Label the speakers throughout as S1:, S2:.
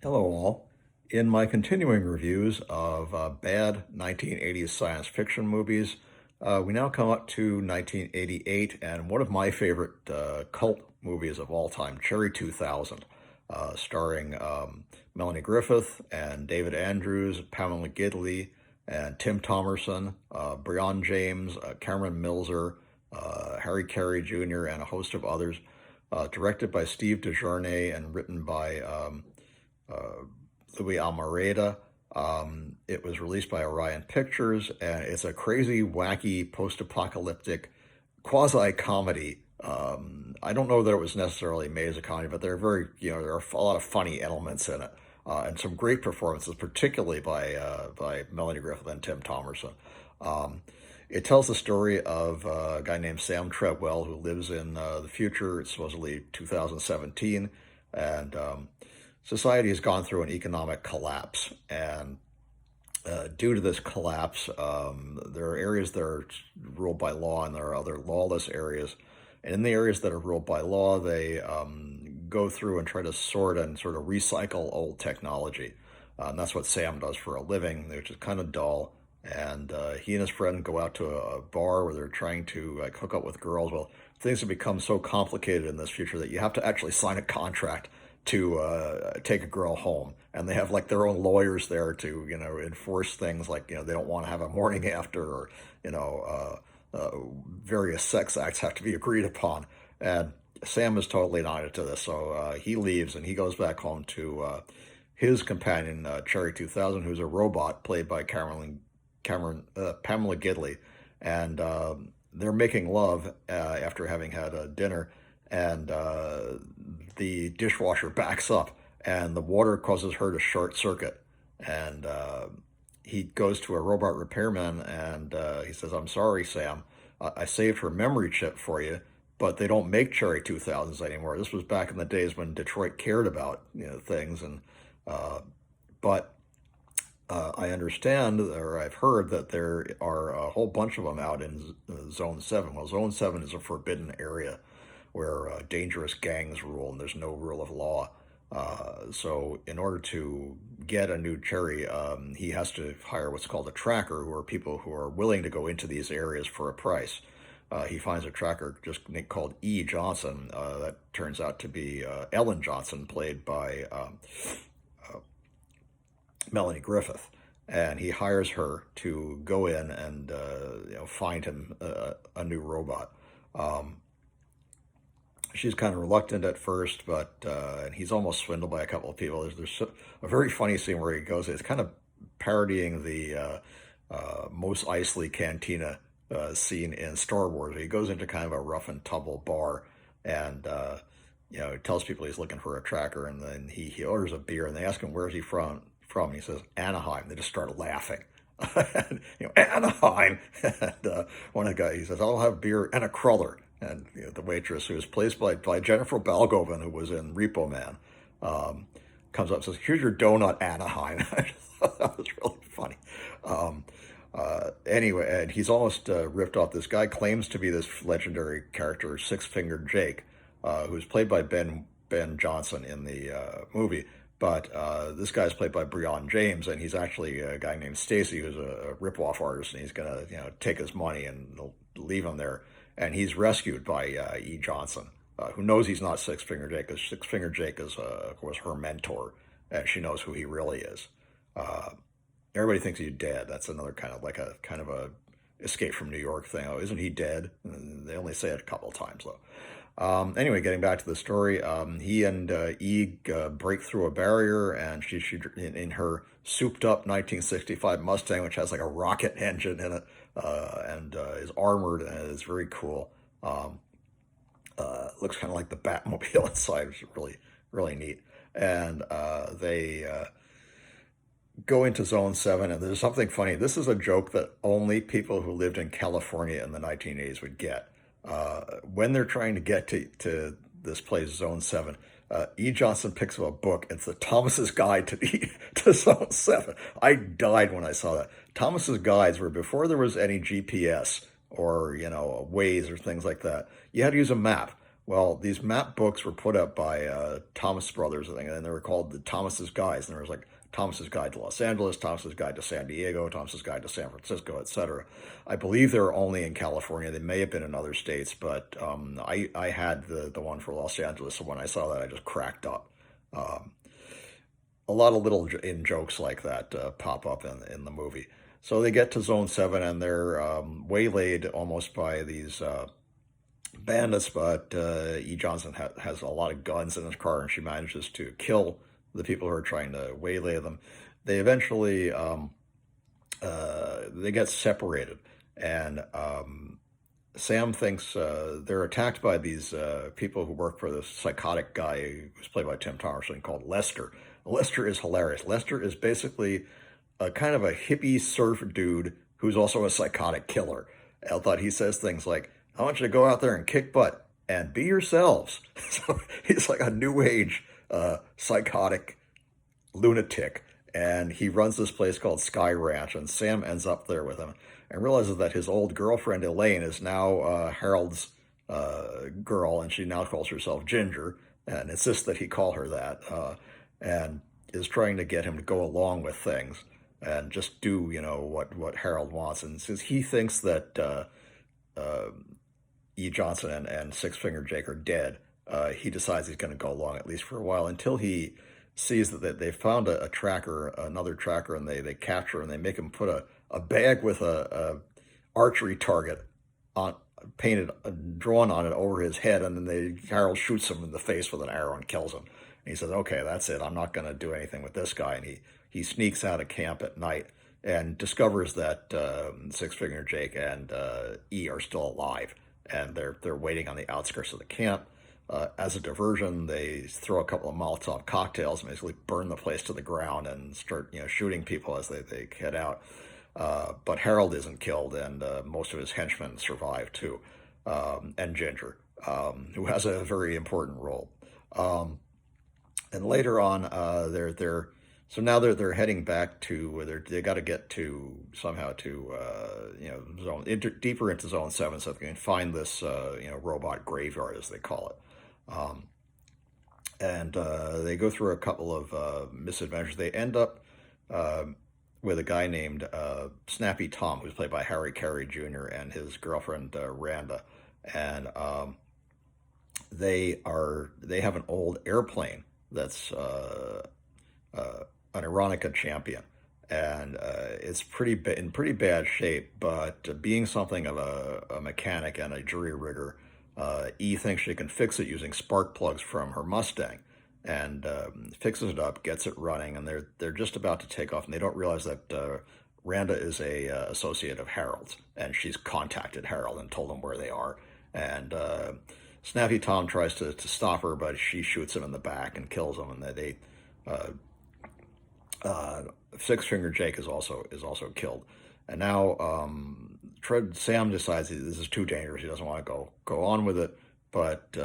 S1: Hello, all. In my continuing reviews of bad 1980s science fiction movies, we now come up to 1988 and one of my favorite cult movies of all time, Cherry 2000, starring Melanie Griffith and David Andrews, Pamela Gidley, and Tim Thomerson, Brion James, Cameron Milzer, Harry Carey Jr., and a host of others. Directed by Steve DeJournette and written by uh, Louis Almereda. It was released by Orion Pictures, and it's a crazy, wacky, post-apocalyptic quasi-comedy. I don't know that it was necessarily made as a comedy, but there are a lot of funny elements in it, and some great performances, particularly by Melanie Griffith and Tim Thomerson. Um, it tells the story of a guy named Sam Treadwell who lives in the future. It's supposedly 2017, and society has gone through an economic collapse. And due to this collapse, there are areas that are ruled by law, and there are other lawless areas. And in the areas that are ruled by law, they go through and try to sort and sort of recycle old technology. And that's what Sam does for a living, which is kind of dull. And he and his friend go out to a bar where they're trying to hook up with girls. Well, things have become so complicated in this future that you have to actually sign a contract to take a girl home, and they have like their own lawyers there to enforce things like they don't want to have a morning after, or you know various sex acts have to be agreed upon. And Sam is totally not into this, so he leaves and he goes back home to his companion Cherry 2000, who's a robot played by Pamela Gidley, and they're making love after having had a dinner, and the dishwasher backs up, and the water causes her to short circuit, and he goes to a robot repairman, and he says, "I'm sorry, Sam, I saved her memory chip for you, but they don't make Cherry 2000s anymore." This was back in the days when Detroit cared about things, and uh, but I understand, or I've heard, that there are a whole bunch of them out in Zone 7. Well, Zone 7 is a forbidden area where dangerous gangs rule and there's no rule of law. So, in order to get a new Cherry, he has to hire what's called a tracker, who are people who are willing to go into these areas for a price. He finds a tracker just called E. Johnson. That turns out to be Ellen Johnson, played by Melanie Griffith, and he hires her to go in and find him a new robot. Um, she's kind of reluctant at first, but and he's almost swindled by a couple of people. A very funny scene where he goes. It's kind of parodying the Mos Eisley Cantina scene in Star Wars. He goes into kind of a rough and tumble bar, and he tells people he's looking for a tracker, and then he orders a beer, and they ask him where's he from. He says Anaheim. They just start laughing. And, Anaheim. And one of the guys, he says, "I'll have beer and a cruller." And the waitress, who was played by Jennifer Balgovan, who was in Repo Man, um, comes up and says, "Here's your donut, Anaheim." I just thought that was really funny. Um, anyway, and he's almost ripped off. This guy claims to be this legendary character, Six Fingered Jake, who's played by Ben Johnson in the movie. But this guy's played by Brion James, and he's actually a guy named Stacy, who's a rip-off artist, and he's gonna take his money and leave him there. And he's rescued by E. Johnson, who knows he's not Six Finger Jake, because Six Finger Jake is, of course, her mentor, and she knows who he really is. Uh, Everybody thinks he's dead. That's another kind of a Escape from New York thing. Oh, isn't he dead? And they only say it a couple of times though. Anyway, getting back to the story, he and break through a barrier, and she in her souped-up 1965 Mustang, which has like a rocket engine in it, and is armored and is very cool. Um, Looks kind of like the Batmobile inside, which is really really neat. And they go into Zone 7, and there's something funny. This is a joke that only people who lived in California in the 1980s would get. When they're trying to get to this place, Zone 7, E. Johnson picks up a book. It's the Thomas's Guide to Zone 7. I died when I saw that. Thomas's Guides were before there was any GPS or, Waze or things like that. You had to use a map. Well, these map books were put up by Thomas Brothers, I think, and they were called the Thomas's Guides. And there was like Thomas's Guide to Los Angeles, Thomas's Guide to San Diego, Thomas's Guide to San Francisco, etc. I believe they were only in California. They may have been in other states, but I had the one for Los Angeles. So when I saw that, I just cracked up. Um, a lot of little in jokes like that pop up in the movie. So they get to Zone 7 and they're waylaid almost by these bandits, but E. Johnson has a lot of guns in his car and she manages to kill the people who are trying to waylay them. They eventually they get separated, and Sam thinks they're attacked by these people who work for this psychotic guy who's played by Tim Thomerson called Lester. Lester is hilarious. Lester is basically a kind of a hippie surf dude who's also a psychotic killer. I thought he says things like, I want you to go out there and kick butt and be yourselves. So he's like a new age psychotic lunatic. And he runs this place called Sky Ranch, and Sam ends up there with him and realizes that his old girlfriend Elaine is now Harold's girl, and she now calls herself Ginger and insists that he call her that, and is trying to get him to go along with things and just do, what Harold wants. And since he thinks that uh, E. Johnson and Six Finger Jake are dead, he decides he's going to go along at least for a while until he sees that they found a tracker, another tracker, and they capture and they make him put a bag with a archery target on painted drawn on it over his head, and then Harold shoots him in the face with an arrow and kills him. And he says, "Okay, that's it. I'm not going to do anything with this guy." And he sneaks out of camp at night and discovers that Six Finger Jake and E are still alive, and they're waiting on the outskirts of the camp. As a diversion, they throw a couple of Molotov cocktails and basically burn the place to the ground and start, shooting people as they head out. But Harold isn't killed, and most of his henchmen survive too, and Ginger, who has a very important role. Um, and later on, they're so now they're heading back to they got to get to somehow to deeper into Zone 7 so they can find this robot graveyard as they call it. Um, and they go through a couple of misadventures. They end up uh, with a guy named Snappy Tom, who's played by Harry Carey Jr., and his girlfriend Randa, and they have an old airplane that's an Aeronica Champion, and it's in pretty bad shape. But being something of a mechanic and a jury rigger, E thinks she can fix it using spark plugs from her Mustang, and fixes it up, gets it running, and they're just about to take off, and they don't realize that Randa is a associate of Harold's, and she's contacted Harold and told him where they are, and Snappy Tom tries to stop her, but she shoots him in the back and kills him, and they uh, uh, Six Finger Jake is also killed, and now Sam decides this is too dangerous. He doesn't want to go on with it, but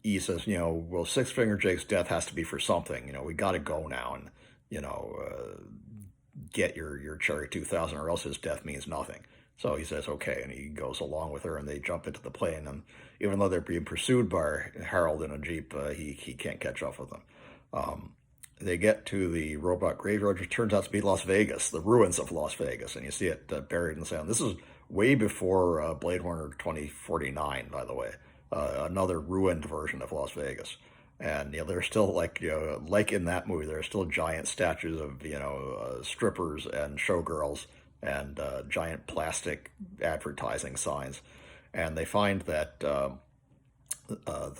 S1: E says, well, Six Finger Jake's death has to be for something. We got to go now, and get your Cherry 2000, or else his death means nothing. So he says okay, and he goes along with her, and they jump into the plane. And even though they're being pursued by Harold in a jeep, he can't catch up with them. Um, they get to the robot graveyard, which turns out to be Las Vegas, the ruins of Las Vegas, and you see it buried in the sand. This is way before Blade Runner 2049, by the way, another ruined version of Las Vegas. And there's still like in that movie, there are still giant statues of strippers and showgirls and giant plastic advertising signs. And they find that the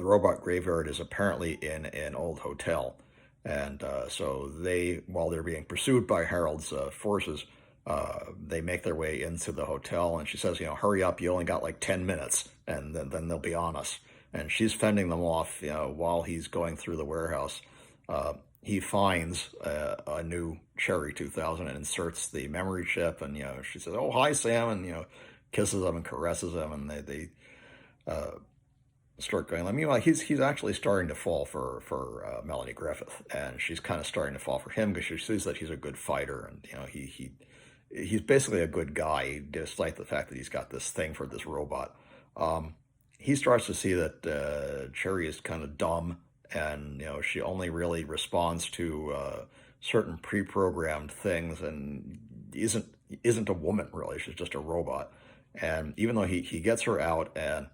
S1: robot graveyard is apparently in an old hotel. And so while they're being pursued by Harold's forces, they make their way into the hotel. And she says, hurry up, you only got like 10 minutes, and then they'll be on us. And she's fending them off, while he's going through the warehouse. He finds a new Cherry 2000 and inserts the memory chip. And, she says, "Oh, hi, Sam," and, kisses him and caresses him. And they start going. Meanwhile, he's actually starting to fall for Melanie Griffith. And she's kind of starting to fall for him because she sees that he's a good fighter. And, he's basically a good guy, despite the fact that he's got this thing for this robot. he starts to see that Cherry is kind of dumb, and she only really responds to certain pre-programmed things, and isn't a woman really. She's just a robot. And even though he gets her out, and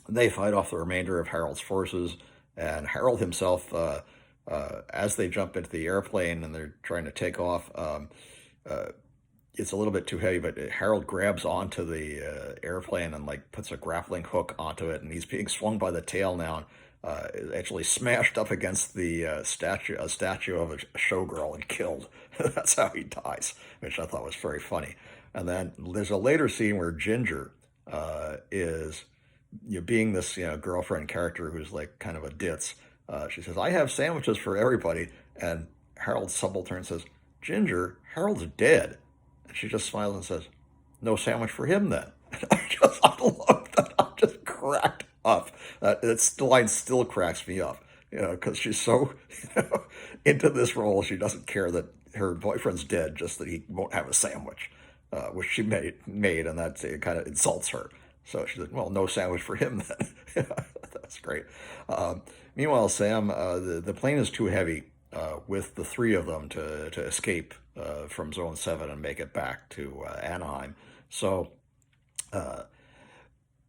S1: they fight off the remainder of Harold's forces, and Harold himself, as they jump into the airplane and they're trying to take off. Uh, it's a little bit too heavy, but Harold grabs onto the airplane and like puts a grappling hook onto it, and he's being swung by the tail now. Actually smashed up against the statue of a showgirl and killed. That's how he dies, which I thought was very funny. And then there's a later scene where Ginger is being this girlfriend character who's like kind of a ditz. She says, "I have sandwiches for everybody," and Harold subaltern says, "Ginger, Harold's dead." And she just smiles and says, "No sandwich for him then." I love that. I'm just cracked up. That line still cracks me up, because she's so into this role. She doesn't care that her boyfriend's dead, just that he won't have a sandwich, which she made, and that kind of insults her. So she said, "Well, no sandwich for him then." That's great. Meanwhile, Sam, the plane is too heavy with the three of them to escape from Zone 7 and make it back to Anaheim. So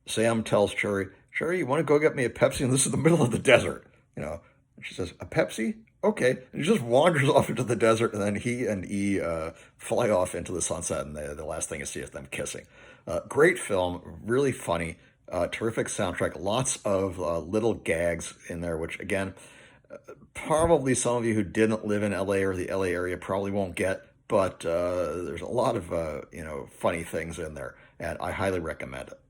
S1: Sam tells Cherry, "Cherry, you want to go get me a Pepsi? And this is the middle of the desert." And she says, "A Pepsi? Okay." And he just wanders off into the desert, and then he and E fly off into the sunset, and the last thing you see is them kissing. Great film, really funny, terrific soundtrack, lots of little gags in there, which again, probably some of you who didn't live in LA or the LA area probably won't get, but there's a lot of funny things in there, and I highly recommend it.